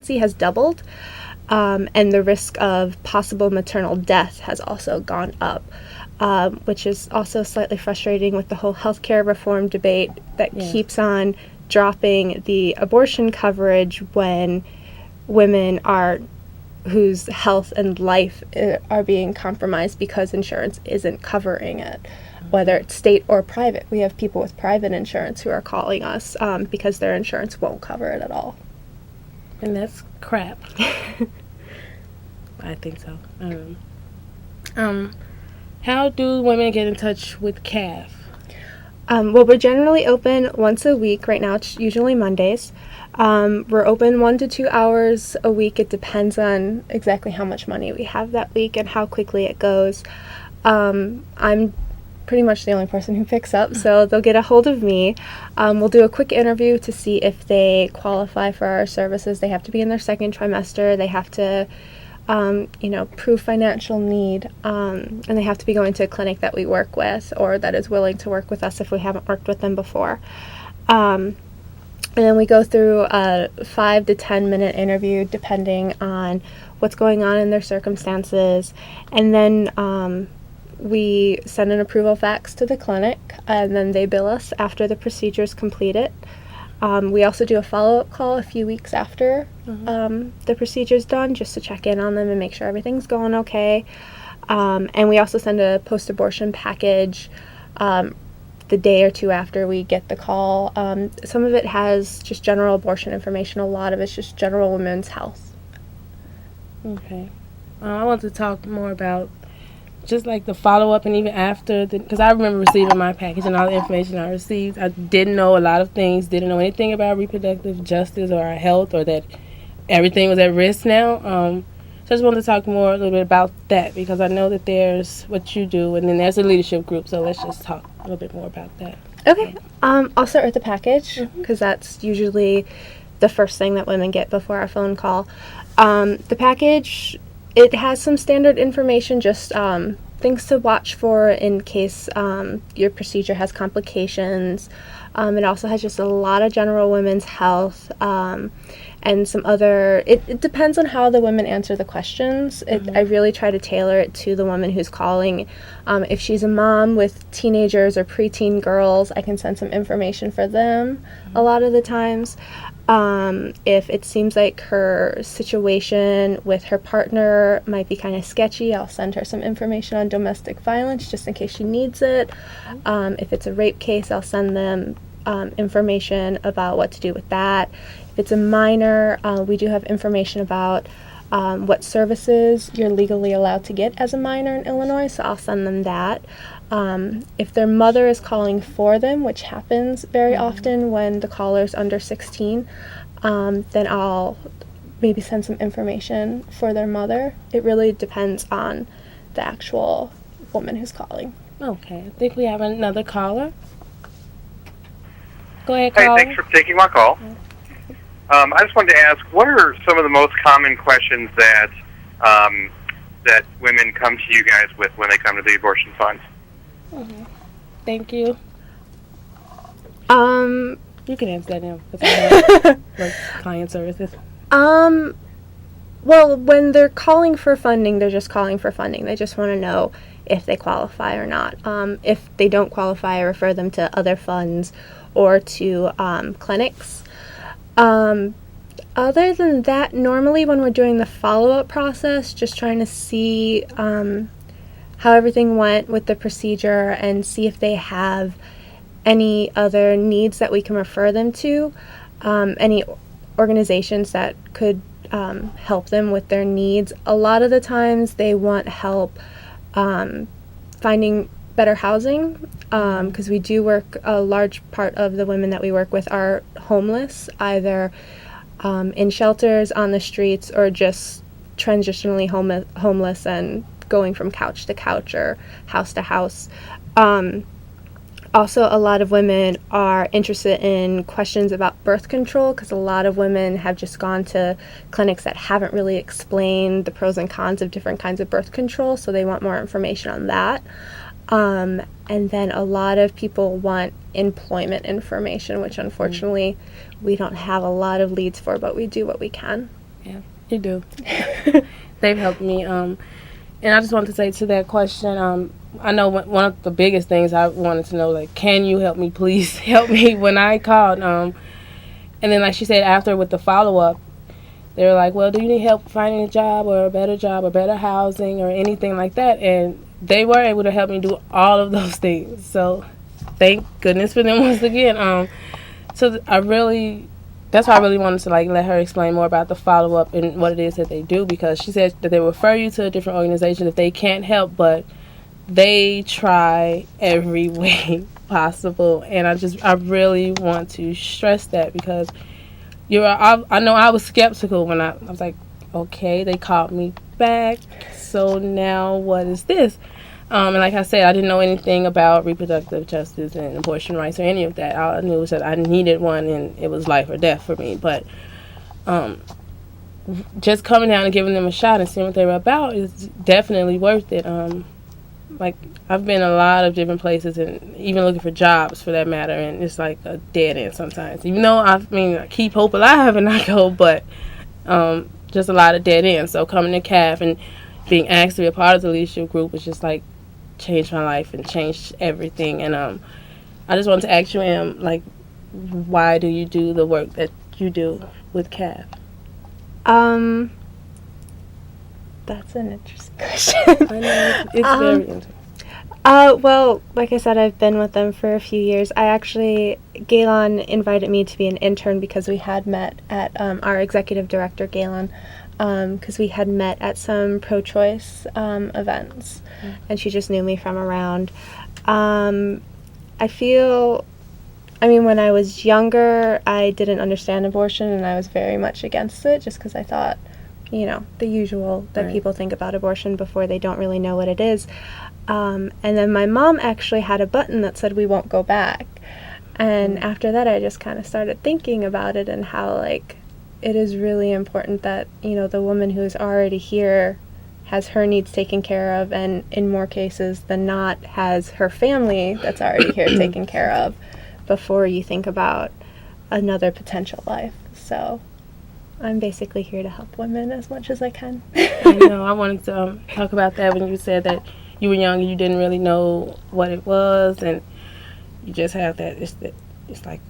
has doubled, and the risk of possible maternal death has also gone up, which is also slightly frustrating with the whole healthcare reform debate that keeps on dropping the abortion coverage when women whose health and life are being compromised because insurance isn't covering it, whether it's state or private. We have people with private insurance who are calling us because their insurance won't cover it at all. And that's crap. I think so. How do women get in touch with CAF? Well, we're generally open once a week. Right now it's usually Mondays. We're open 1 to 2 hours a week. It depends on exactly how much money we have that week and how quickly it goes. I'm pretty much the only person who picks up, so they'll get a hold of me. We'll do a quick interview to see if they qualify for our services. They have to be in their second trimester. They have to prove financial need, and they have to be going to a clinic that we work with or that is willing to work with us if we haven't worked with them before. And then we go through a 5 to 10 minute interview depending on what's going on in their circumstances. And then we send an approval fax to the clinic, and then they bill us after the procedure is completed. We also do a follow-up call a few weeks after the procedure's done, just to check in on them and make sure everything's going okay. And we also send a post-abortion package the day or two after we get the call. Some of it has just general abortion information. A lot of it's just general women's health. Okay. I want to talk more about just like the follow-up and even after, because I remember receiving my package and all the information I received. I didn't know a lot of things, didn't know anything about reproductive justice or our health, or that everything was at risk now. So I just wanted to talk more a little bit about that, because I know that there's what you do, and then there's a leadership group, so let's just talk a little bit more about that. Okay. I'll start with the package, because that's usually the first thing that women get before our phone call. The package, it has some standard information, just things to watch for in case your procedure has complications. It also has just a lot of general women's health and some other, it depends on how the women answer the questions. I really try to tailor it to the woman who's calling. If she's a mom with teenagers or preteen girls, I can send some information for them a lot of the times. If it seems like her situation with her partner might be kind of sketchy, I'll send her some information on domestic violence just in case she needs it. If it's a rape case, I'll send them information about what to do with that. If it's a minor, we do have information about what services you're legally allowed to get as a minor in Illinois, so I'll send them that. If their mother is calling for them, which happens very often when the caller's under 16, then I'll maybe send some information for their mother. It really depends on the actual woman who's calling. Okay, I think we have another caller. Go ahead, Hey, caller. thanks for taking my call. I just wanted to ask, what are some of the most common questions that that women come to you guys with when they come to the abortion fund? Thank you. You can answer that now, because I have like client services. Well, when they're calling for funding, they're just calling for funding. They just want to know if they qualify or not. If they don't qualify, I refer them to other funds or to clinics. Other than that, normally when we're doing the follow-up process, just trying to see how everything went with the procedure and see if they have any other needs that we can refer them to, any organizations that could help them with their needs. A lot of the times they want help finding better housing, because we do work, a large part of the women that we work with are homeless, either in shelters, on the streets, or just transitionally homeless and going from couch to couch or house to house. Also, a lot of women are interested in questions about birth control, because a lot of women have just gone to clinics that haven't really explained the pros and cons of different kinds of birth control, so they want more information on that. And then a lot of people want employment information, which unfortunately we don't have a lot of leads for, but we do what we can. Yeah, you do. They've helped me. And I just wanted to say to that question, I know one of the biggest things I wanted to know, like, can you help me? Please help me when I called. And then, like she said, after with the follow-up, they were like, well, do you need help finding a job or better housing or anything like that? And they were able to help me do all of those things. So thank goodness for them once again. So that's why I really wanted to like let her explain more about the follow-up and what it is that they do, because she said that they refer you to a different organization if they can't help, but they try every way possible. And I really want to stress that, because I know I was skeptical when I was like, okay, they called me back, so now what is this? And like I said, I didn't know anything about reproductive justice and abortion rights or any of that. All I knew was that I needed one, and it was life or death for me. But just coming down and giving them a shot and seeing what they were about is definitely worth it. Like, I've been a lot of different places, and even looking for jobs for that matter, and it's like a dead end sometimes. Even though I keep hope alive and I go, but just a lot of dead ends. So coming to CAF and being asked to be a part of the leadership group was just like changed my life and changed everything. And I just wanted to ask you, like, why do you do the work that you do with CAF? That's an interesting question. I know it's very interesting. Well, like I said, I've been with them for a few years. Galen invited me to be an intern because we had met at our executive director, Galen, because we had met at some pro-choice events, and she just knew me from around. When I was younger, I didn't understand abortion, and I was very much against it, just because I thought, the usual that people think about abortion before they don't really know what it is. And then my mom actually had a button that said, "We won't go back." And after that, I just kind of started thinking about it and how, like, it is really important that, the woman who is already here has her needs taken care of, and in more cases than not has her family that's already here taken care of before you think about another potential life. So I'm basically here to help women as much as I can. I know. I wanted to talk about that when you said that you were young and you didn't really know what it was, and you just have that. It's like,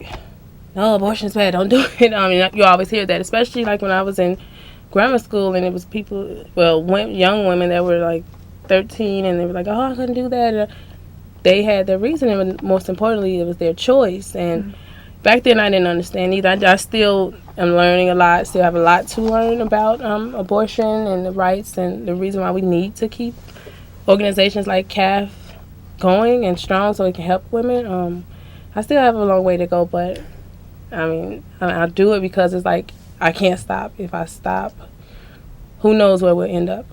no, abortion's bad. Don't do it. You always hear that, especially like when I was in grammar school, and it was people, young women that were like 13, and they were like, oh, I couldn't do that. And they had their reason, and most importantly, it was their choice. And back then, I didn't understand either. I still am learning a lot. Still have a lot to learn about abortion and the rights and the reason why we need to keep organizations like CAF going and strong so it can help women. I still have a long way to go, but I do it because it's like I can't stop. If I stop, who knows where we'll end up?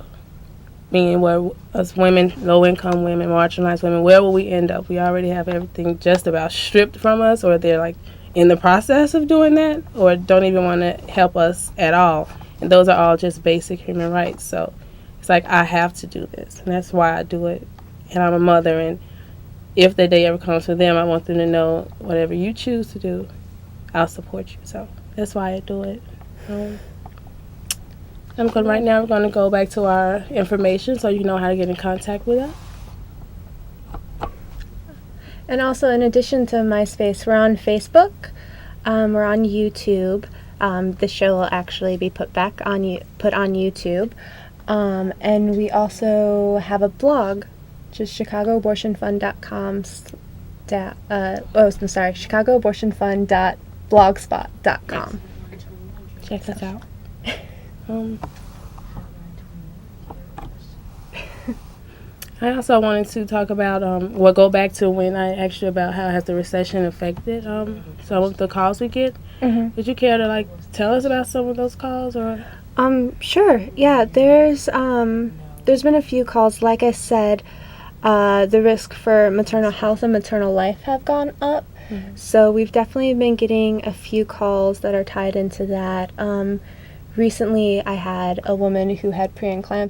Being where us women, low-income women, marginalized women, where will we end up? We already have everything just about stripped from us, or they're like in the process of doing that, or don't even want to help us at all. And those are all just basic human rights. So it's like I have to do this, and that's why I do it. And I'm a mother, and if the day ever comes for them, I want them to know whatever you choose to do, I'll support you. So that's why I do it. Right now we're going to go back to our information so you know how to get in contact with us. And also, in addition to MySpace, we're on Facebook, we're on YouTube. The show will actually be put on YouTube. And we also have a blog, which is chicagoabortionfund.com. chicagoabortionfund.blogspot.com. Check us out. I also wanted to talk about, go back to when I asked you about how has the recession affected some of the calls we get. Mm-hmm. Would you care to tell us about some of those calls? Or sure. Yeah, there's been a few calls. Like I said, the risk for maternal health and maternal life have gone up. Mm-hmm. So we've definitely been getting a few calls that are tied into that. Recently, I had a woman who had preeclampsia.